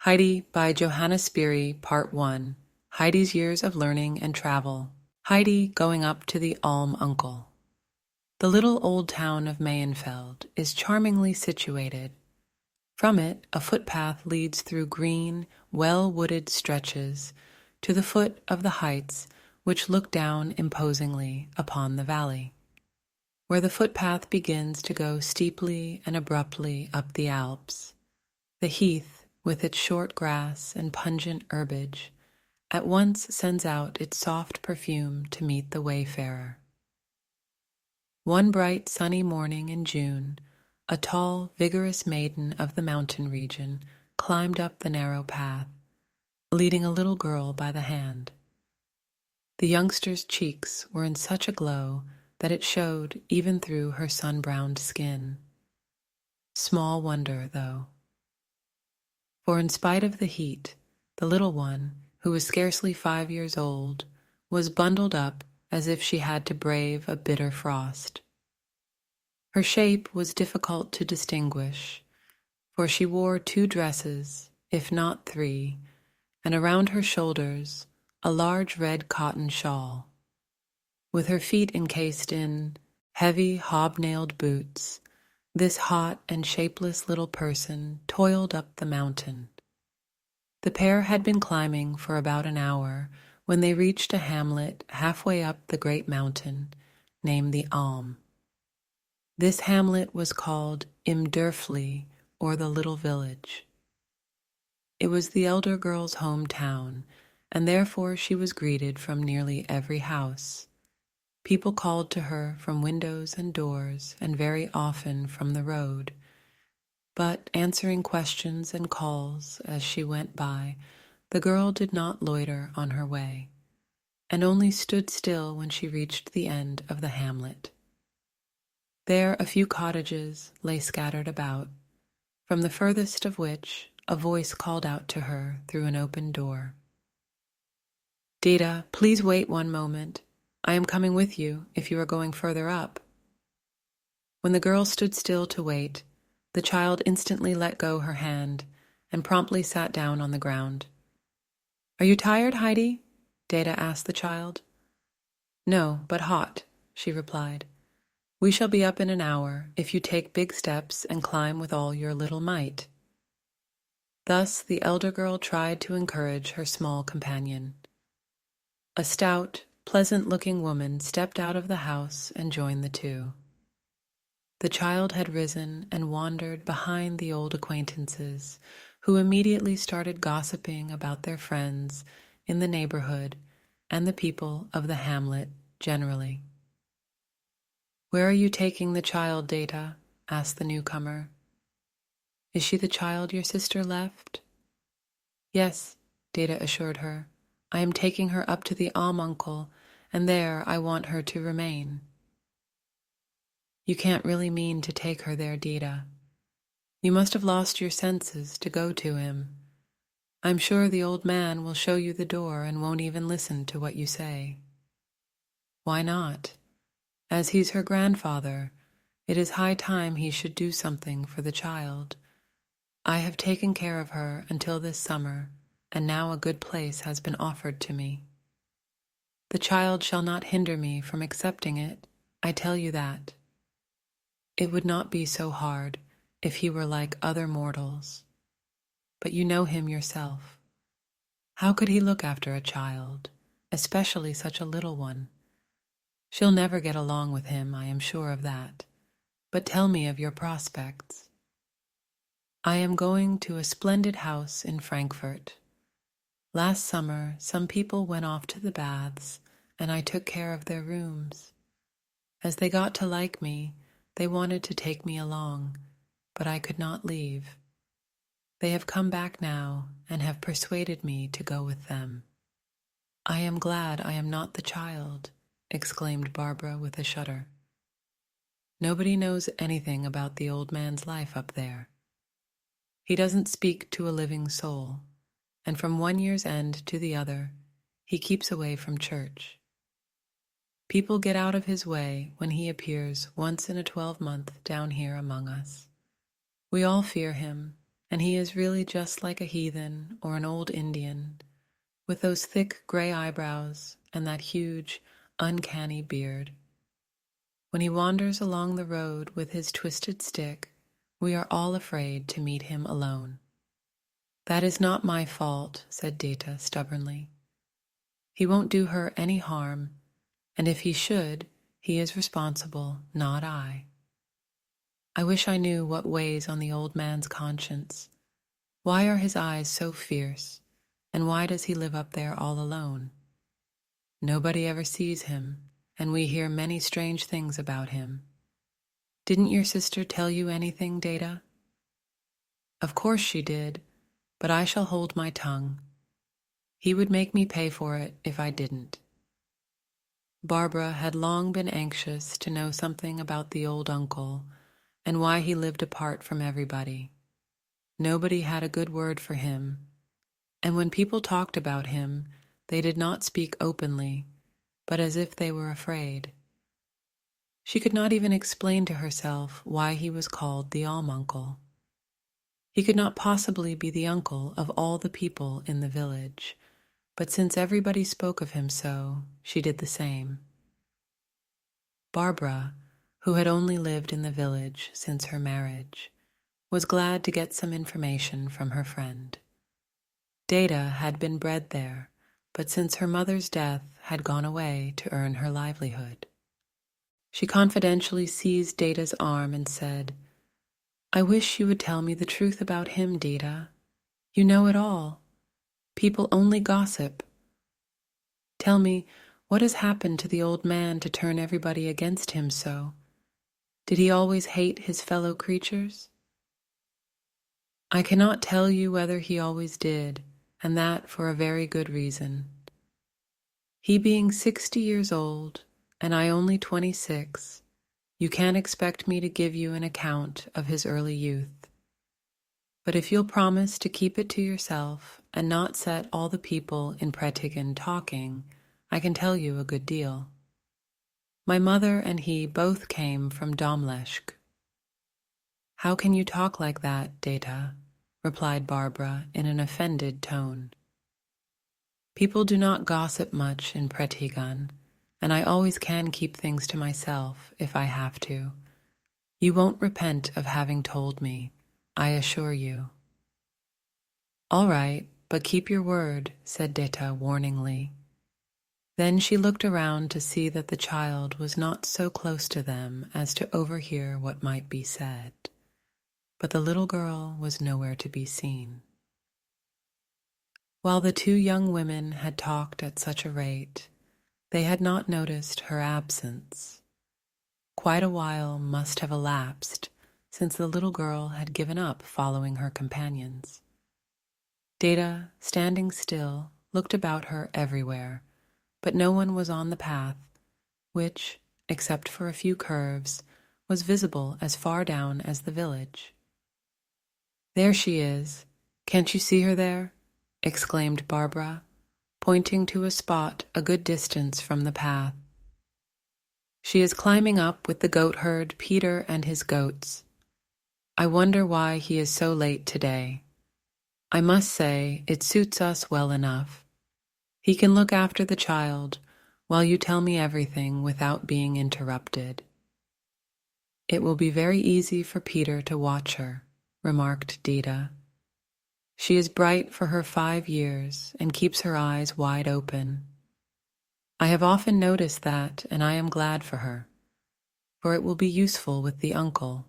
Heidi by Johanna Spyri, Part 1. Heidi's Years of Learning and Travel. Heidi going up to the Alm Uncle. The little old town of Mayenfeld is charmingly situated. From it, a footpath leads through green, well-wooded stretches to the foot of the heights which look down imposingly upon the valley, where the footpath begins to go steeply and abruptly up the Alps. The heath, with its short grass and pungent herbage, at once sends out its soft perfume to meet the wayfarer. One bright sunny morning in June, a tall, vigorous maiden of the mountain region climbed up the narrow path, leading a little girl by the hand. The youngster's cheeks were in such a glow that it showed even through her sun-browned skin. Small wonder, though. For in spite of the heat, the little one, who was scarcely 5 years old, was bundled up as if she had to brave a bitter frost. Her shape was difficult to distinguish, for she wore 2 dresses, if not 3, and around her shoulders a large red cotton shawl. With her feet encased in heavy hobnailed boots, this hot and shapeless little person toiled up the mountain. The pair had been climbing for about an hour when they reached a hamlet halfway up the great mountain named the Alm. This hamlet was called Im Dörfli, or the little village. It was the elder girl's hometown, and therefore she was greeted from nearly every house. People called to her from windows and doors, and very often from the road. But answering questions and calls as she went by, the girl did not loiter on her way, and only stood still when she reached the end of the hamlet. There a few cottages lay scattered about, from the furthest of which a voice called out to her through an open door. "Dita, please wait one moment. I am coming with you if you are going further up." When the girl stood still to wait, the child instantly let go her hand and promptly sat down on the ground. "Are you tired, Heidi?" Data asked the child. "No, but hot," she replied. "We shall be up in an hour if you take big steps and climb with all your little might." Thus the elder girl tried to encourage her small companion. A stout, pleasant-looking woman stepped out of the house and joined the two. The child had risen and wandered behind the old acquaintances, who immediately started gossiping about their friends in the neighborhood and the people of the hamlet generally. "Where are you taking the child, Data?" asked the newcomer. "Is she the child your sister left?" "Yes," Data assured her. "I am taking her up to the Alm Uncle, and there I want her to remain." "You can't really mean to take her there, Dita. You must have lost your senses to go to him. I'm sure the old man will show you the door and won't even listen to what you say." "Why not? As he's her grandfather, it is high time he should do something for the child. I have taken care of her until this summer, and now a good place has been offered to me. The child shall not hinder me from accepting it, I tell you that. It would not be so hard if he were like other mortals. But you know him yourself. How could he look after a child, especially such a little one? She'll never get along with him, I am sure of that. But tell me of your prospects." "I am going to a splendid house in Frankfurt. Last summer, some people went off to the baths, and I took care of their rooms. As they got to like me, they wanted to take me along, but I could not leave. They have come back now and have persuaded me to go with them." "I am glad I am not the child," exclaimed Barbara with a shudder. "Nobody knows anything about the old man's life up there. He doesn't speak to a living soul, and from one year's end to the other, he keeps away from church. People get out of his way when he appears once in a 12-month down here among us. We all fear him, and he is really just like a heathen or an old Indian, with those thick gray eyebrows and that huge, uncanny beard. When he wanders along the road with his twisted stick, we are all afraid to meet him alone. That is not my fault, said Data stubbornly. He won't do her any harm, and if he should, he is responsible, not I. I wish I knew what weighs on the old man's conscience. Why are his eyes so fierce, and why does he live up there all alone? Nobody ever sees him, and we hear many strange things about him. Didn't your sister tell you anything, Data? Of course she did, but I shall hold my tongue. He would make me pay for it if I didn't. Barbara had long been anxious to know something about the old uncle and why he lived apart from everybody. Nobody had a good word for him, and when people talked about him, they did not speak openly, but as if they were afraid. She could not even explain to herself why he was called the Almuncle. He could not possibly be the uncle of all the people in the village, but since everybody spoke of him so, she did the same. Barbara, who had only lived in the village since her marriage, was glad to get some information from her friend. Data had been bred there, but since her mother's death had gone away to earn her livelihood. She confidentially seized Data's arm and said, I wish you would tell me the truth about him, Data. You know it all. People only gossip. Tell me, what has happened to the old man to turn everybody against him so? Did he always hate his fellow creatures? I cannot tell you whether he always did, and that for a very good reason. He being 60 years old, and I only 26, you can't expect me to give you an account of his early youth. But if you'll promise to keep it to yourself and not set all the people in Pretigan talking, I can tell you a good deal. My mother and he both came from Domleshk. How can you talk like that, Data? Replied Barbara in an offended tone. People do not gossip much in Pretigan, and I always can keep things to myself if I have to. You won't repent of having told me, I assure you. All right, but keep your word, said Deta warningly. Then she looked around to see that the child was not so close to them as to overhear what might be said. But the little girl was nowhere to be seen. While the two young women had talked at such a rate, they had not noticed her absence. Quite a while must have elapsed since the little girl had given up following her companions. Data, standing still, looked about her everywhere, but no one was on the path, which, except for a few curves, was visible as far down as the village. There she is. Can't you see her there? Exclaimed Barbara, pointing to a spot a good distance from the path. She is climbing up with the goatherd Peter and his goats. I wonder why he is so late today. I must say it suits us well enough. He can look after the child while you tell me everything without being interrupted. It will be very easy for Peter to watch her, remarked Dita. She is bright for her 5 years and keeps her eyes wide open. I have often noticed that, and I am glad for her, for it will be useful with the uncle.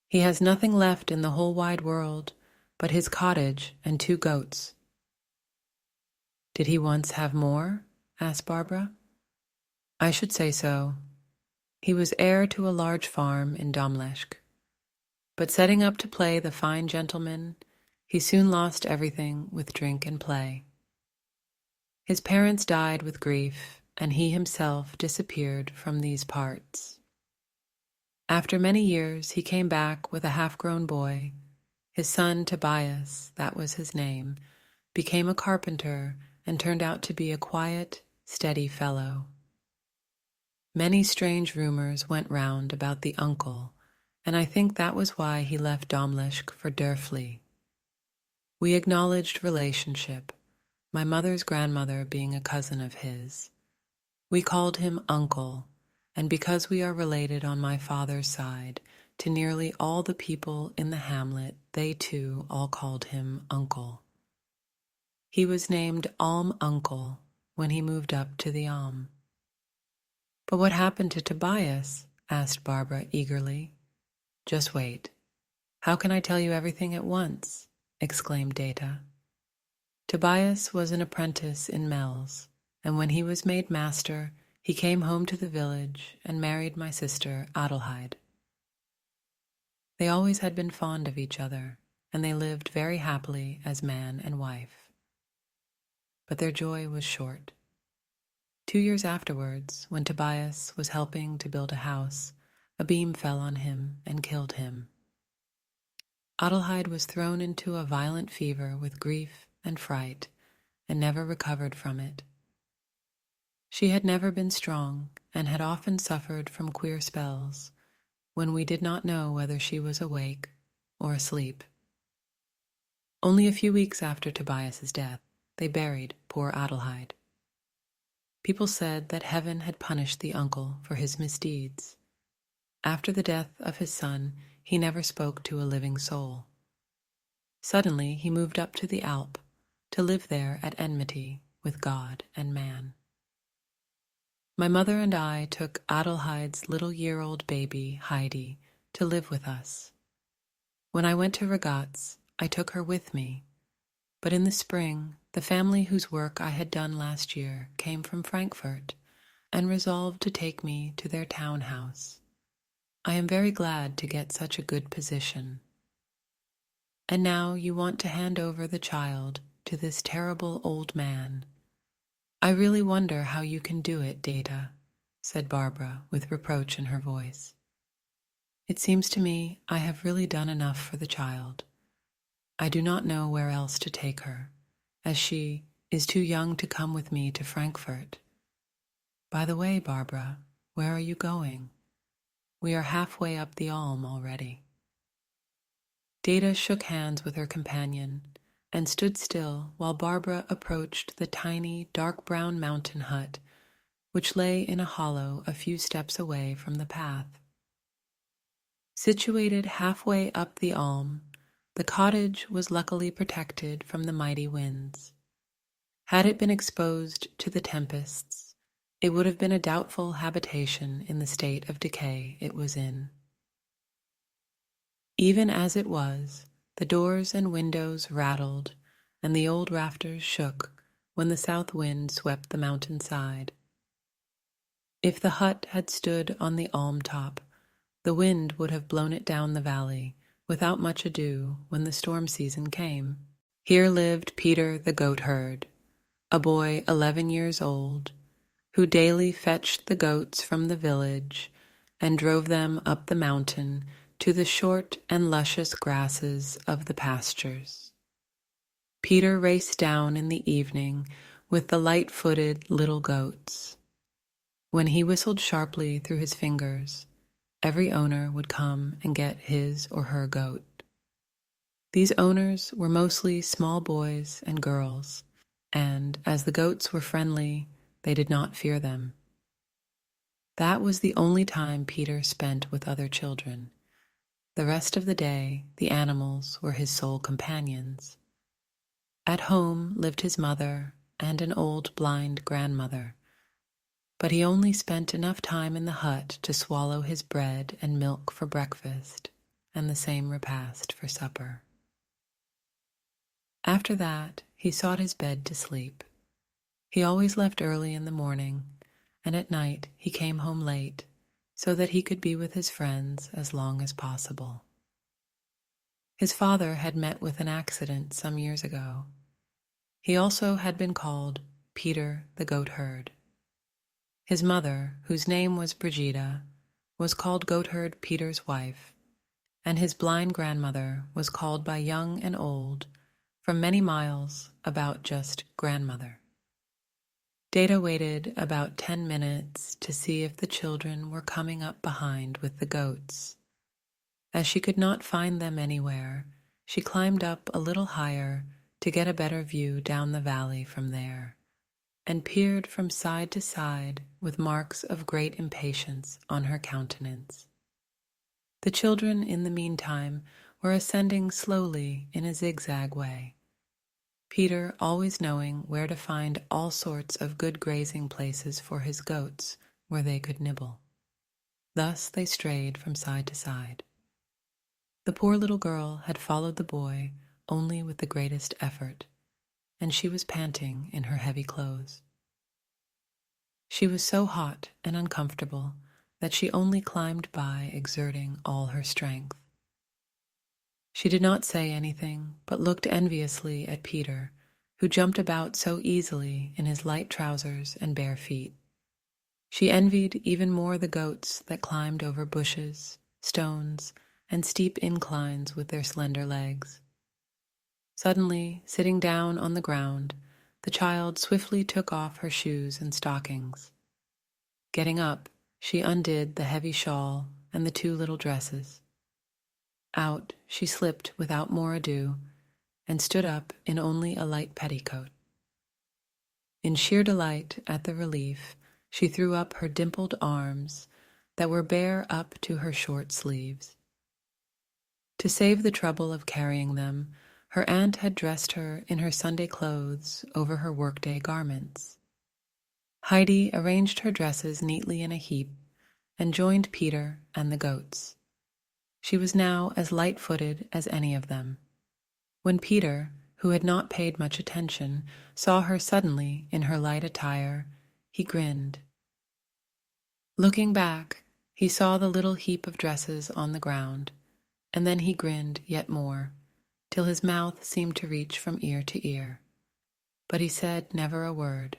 He has nothing left in the whole wide world but his cottage and 2 goats. Did he once have more? Asked Barbara. I should say so. He was heir to a large farm in Domleshk. But setting up to play the fine gentleman, he soon lost everything with drink and play. His parents died with grief, and he himself disappeared from these parts. After many years, he came back with a half-grown boy. His son Tobias, that was his name, became a carpenter and turned out to be a quiet, steady fellow. Many strange rumors went round about the uncle, and I think that was why he left Domleshk for Durfli, We acknowledged relationship, my mother's grandmother being a cousin of his. We called him uncle, and because we are related on my father's side to nearly all the people in the hamlet, they too all called him uncle. He was named Alm Uncle when he moved up to the Alm. But what happened to Tobias? Asked Barbara eagerly. Just wait. How can I tell you everything at once? Exclaimed Data. Tobias was an apprentice in Mel's, and when he was made master, he came home to the village and married my sister Adelheid. They always had been fond of each other, and they lived very happily as man and wife. But their joy was short. 2 years afterwards, when Tobias was helping to build a house, a beam fell on him and killed him. Adelheid was thrown into a violent fever with grief and fright, and never recovered from it. She had never been strong, and had often suffered from queer spells, when we did not know whether she was awake or asleep. Only a few weeks after Tobias's death, they buried poor Adelheid. People said that heaven had punished the uncle for his misdeeds. After the death of his son, he never spoke to a living soul. Suddenly he moved up to the Alp to live there at enmity with God and man. My mother and I took Adelheid's little year-old baby, Heidi, to live with us. When I went to Ragaz, I took her with me, but in the spring, the family whose work I had done last year came from Frankfurt and resolved to take me to their townhouse. I am very glad to get such a good position. And now you want to hand over the child to this terrible old man. I really wonder how you can do it, Data, said Barbara with reproach in her voice. It seems to me I have really done enough for the child. I do not know where else to take her, as she is too young to come with me to Frankfurt. By the way, Barbara, where are you going? We are halfway up the Alm already. Data shook hands with her companion and stood still while Barbara approached the tiny, dark brown mountain hut, which lay in a hollow a few steps away from the path. Situated halfway up the Alm, the cottage was luckily protected from the mighty winds. Had it been exposed to the tempests, it would have been a doubtful habitation in the state of decay it was in. Even as it was, the doors and windows rattled, and the old rafters shook when the south wind swept the mountain side. If the hut had stood on the Alm top, the wind would have blown it down the valley without much ado when the storm season came. Here lived Peter the goatherd, a boy 11 years old, who daily fetched the goats from the village and drove them up the mountain to the short and luscious grasses of the pastures. Peter raced down in the evening with the light-footed little goats. When he whistled sharply through his fingers, every owner would come and get his or her goat. These owners were mostly small boys and girls, and as the goats were friendly, they did not fear them. That was the only time Peter spent with other children. The rest of the day, the animals were his sole companions. At home lived his mother and an old blind grandmother, but he only spent enough time in the hut to swallow his bread and milk for breakfast and the same repast for supper. After that, he sought his bed to sleep. He always left early in the morning, and at night he came home late, so that he could be with his friends as long as possible. His father had met with an accident some years ago. He also had been called Peter the goatherd. His mother, whose name was Brigida, was called Goatherd Peter's wife, and his blind grandmother was called by young and old, from many miles, about just grandmother. Data waited about 10 minutes to see if the children were coming up behind with the goats. As she could not find them anywhere, she climbed up a little higher to get a better view down the valley from there, and peered from side to side with marks of great impatience on her countenance. The children, in the meantime, were ascending slowly in a zigzag way, Peter always knowing where to find all sorts of good grazing places for his goats where they could nibble. Thus they strayed from side to side. The poor little girl had followed the boy only with the greatest effort, and she was panting in her heavy clothes. She was so hot and uncomfortable that she only climbed by exerting all her strength. She did not say anything, but looked enviously at Peter, who jumped about so easily in his light trousers and bare feet. She envied even more the goats that climbed over bushes, stones, and steep inclines with their slender legs. Suddenly, sitting down on the ground, the child swiftly took off her shoes and stockings. Getting up, she undid the heavy shawl and the two little dresses. Out she slipped without more ado, and stood up in only a light petticoat. In sheer delight at the relief, she threw up her dimpled arms that were bare up to her short sleeves. To save the trouble of carrying them, her aunt had dressed her in her Sunday clothes over her workday garments. Heidi arranged her dresses neatly in a heap and joined Peter and the goats. She was now as light-footed as any of them. When Peter, who had not paid much attention, saw her suddenly in her light attire, he grinned. Looking back, he saw the little heap of dresses on the ground, and then he grinned yet more, till his mouth seemed to reach from ear to ear. But he said never a word.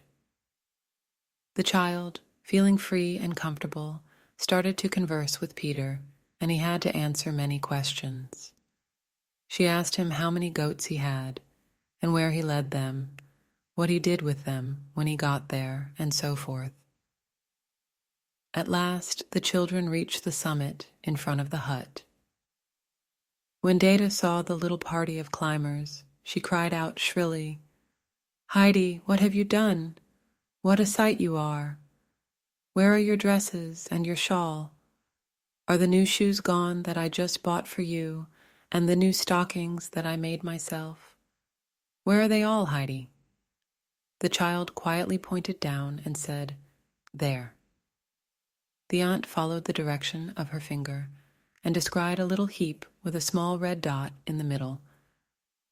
The child, feeling free and comfortable, started to converse with Peter, and he had to answer many questions. She asked him how many goats he had, and where he led them, what he did with them when he got there, and so forth. At last the children reached the summit in front of the hut. When Data saw the little party of climbers, she cried out shrilly, "Heidi, what have you done? What a sight you are! Where are your dresses and your shawl? Are the new shoes gone that I just bought for you, and the new stockings that I made myself? Where are they all, Heidi?" The child quietly pointed down and said, "There." The aunt followed the direction of her finger and descried a little heap with a small red dot in the middle,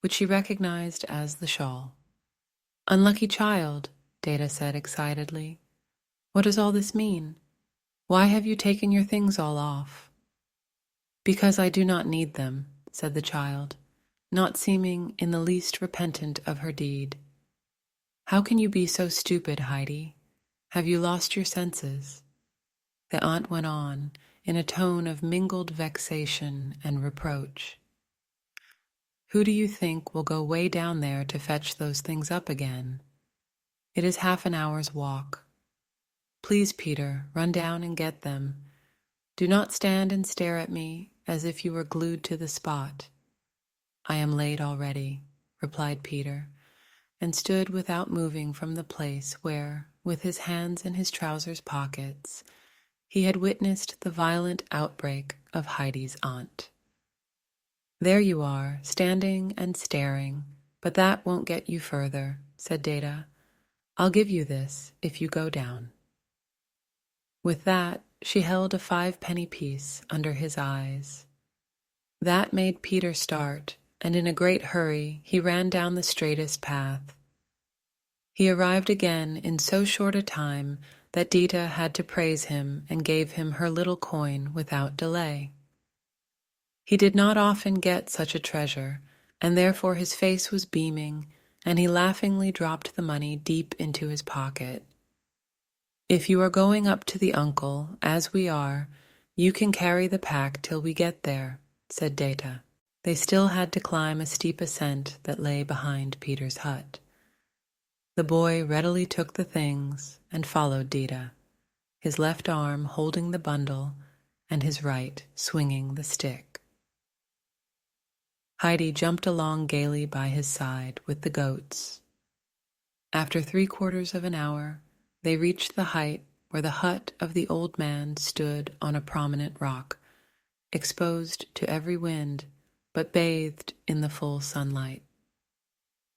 which she recognized as the shawl. "Unlucky child," Data said excitedly. "What does all this mean? Why have you taken your things all off?" "Because I do not need them," said the child, not seeming in the least repentant of her deed. "How can you be so stupid, Heidi? Have you lost your senses?" The aunt went on, in a tone of mingled vexation and reproach. "Who do you think will go way down there to fetch those things up again? It is half an hour's walk. Please, Peter, run down and get them. Do not stand and stare at me as if you were glued to the spot." "I am late already," replied Peter, and stood without moving from the place where, with his hands in his trousers pockets, he had witnessed the violent outbreak of Heidi's aunt. "There you are, standing and staring, but that won't get you further," said Data. "I'll give you this if you go down." With that, she held a 5-penny piece under his eyes. That made Peter start, and in a great hurry he ran down the straightest path. He arrived again in so short a time that Dita had to praise him and gave him her little coin without delay. He did not often get such a treasure, and therefore his face was beaming, and he laughingly dropped the money deep into his pocket. "If you are going up to the uncle, as we are, you can carry the pack till we get there," said Data. They still had to climb a steep ascent that lay behind Peter's hut. The boy readily took the things and followed Dita, his left arm holding the bundle and his right swinging the stick. Heidi jumped along gaily by his side with the goats. After 3/4 of an hour, they reached the height where the hut of the old man stood on a prominent rock, exposed to every wind, but bathed in the full sunlight.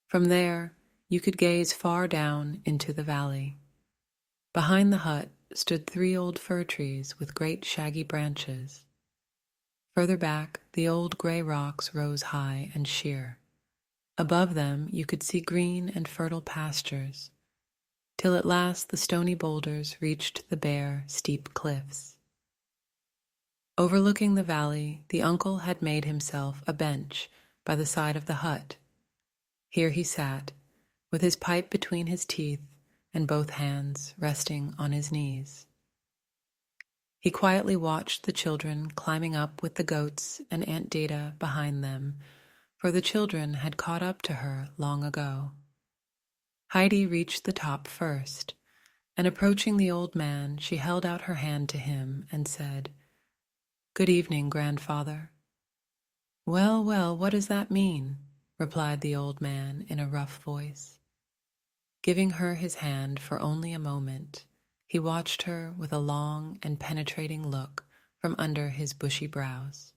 From there, you could gaze far down into the valley. Behind the hut stood 3 old fir trees with great shaggy branches. Further back, the old gray rocks rose high and sheer. Above them, you could see green and fertile pastures, till at last the stony boulders reached the bare, steep cliffs. Overlooking the valley, the uncle had made himself a bench by the side of the hut. Here he sat, with his pipe between his teeth and both hands resting on his knees. He quietly watched the children climbing up with the goats and Aunt Data behind them, for the children had caught up to her long ago. Heidi reached the top first, and approaching the old man, she held out her hand to him and said, "Good evening, grandfather." "Well, well, what does that mean?" replied the old man in a rough voice. Giving her his hand for only a moment, he watched her with a long and penetrating look from under his bushy brows.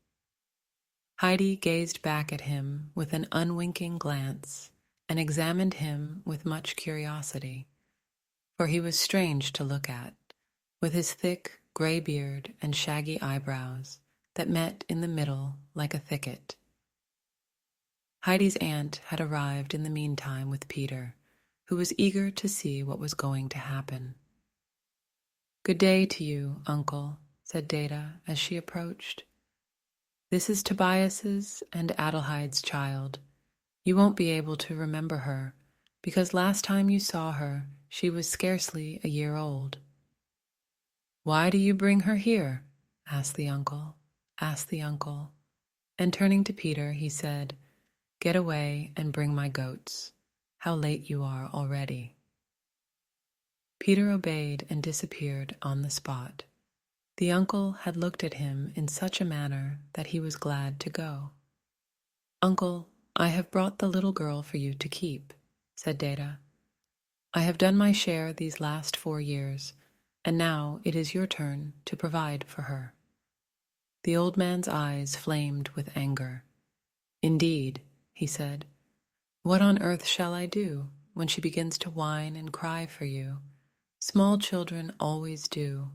Heidi gazed back at him with an unwinking glance and examined him with much curiosity, for he was strange to look at, with his thick gray beard and shaggy eyebrows that met in the middle like a thicket. Heidi's aunt had arrived in the meantime with Peter, who was eager to see what was going to happen. "Good day to you, uncle," said Data as she approached. "This is Tobias's and Adelheide's child. You won't be able to remember her, because last time you saw her, she was scarcely a year old." "Why do you bring her here?" asked the uncle, and turning to Peter, he said, "Get away and bring my goats. How late you are already." Peter obeyed and disappeared on the spot. The uncle had looked at him in such a manner that he was glad to go. "Uncle, I have brought the little girl for you to keep," said Data. "I have done my share these last 4 years, and now it is your turn to provide for her." The old man's eyes flamed with anger. "Indeed," he said, "what on earth shall I do when she begins to whine and cry for you? Small children always do,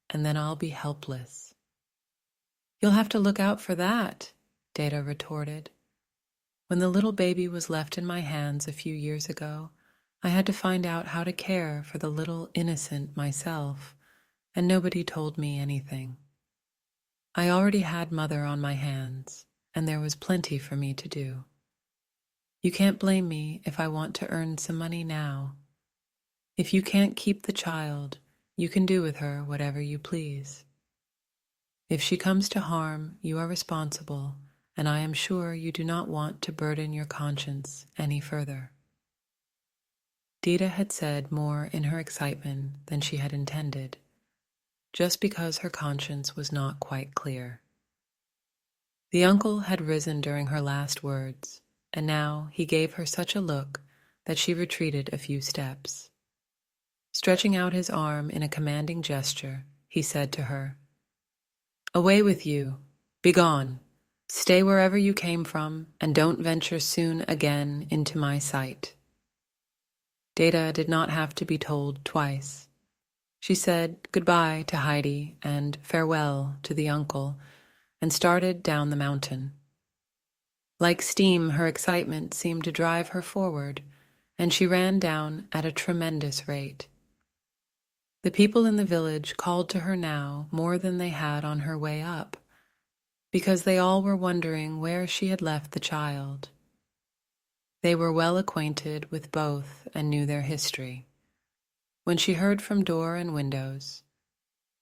and then I'll be helpless." "You'll have to look out for that," Data retorted. "When the little baby was left in my hands a few years ago, I had to find out how to care for the little innocent myself, and nobody told me anything. I already had Mother on my hands, and there was plenty for me to do. You can't blame me if I want to earn some money now. If you can't keep the child, you can do with her whatever you please. If she comes to harm, you are responsible, and I am sure you do not want to burden your conscience any further." Dita had said more in her excitement than she had intended, just because her conscience was not quite clear. The uncle had risen during her last words, and now he gave her such a look that she retreated a few steps. Stretching out his arm in a commanding gesture, he said to her, "Away with you! Begone! Stay wherever you came from, and don't venture soon again into my sight." Data did not have to be told twice. She said goodbye to Heidi and farewell to the uncle, and started down the mountain. Like steam, her excitement seemed to drive her forward, and she ran down at a tremendous rate. The people in the village called to her now more than they had on her way up, because they all were wondering where she had left the child. They were well acquainted with both and knew their history. When she heard from door and windows,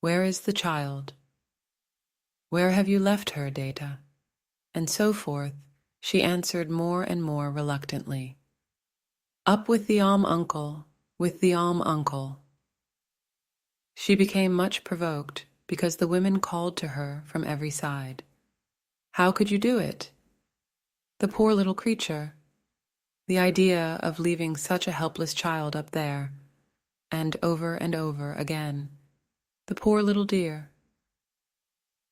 "Where is the child? Where have you left her, Data?" and so forth, she answered more and more reluctantly, "Up with the uncle, with the uncle." She became much provoked because the women called to her from every side. "How could you do it?" The poor little creature. The idea of leaving such a helpless child up there, and over again. The poor little dear.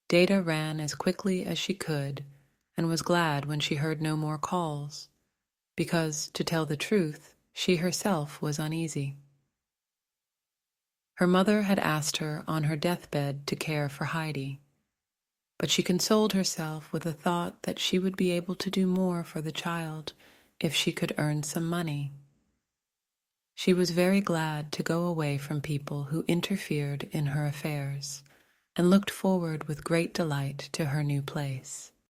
Data ran as quickly as she could and was glad when she heard no more calls, because, to tell the truth, she herself was uneasy. Her mother had asked her on her deathbed to care for Heidi, but she consoled herself with the thought that she would be able to do more for the child if she could earn some money. She was very glad to go away from people who interfered in her affairs, and looked forward with great delight to her new place.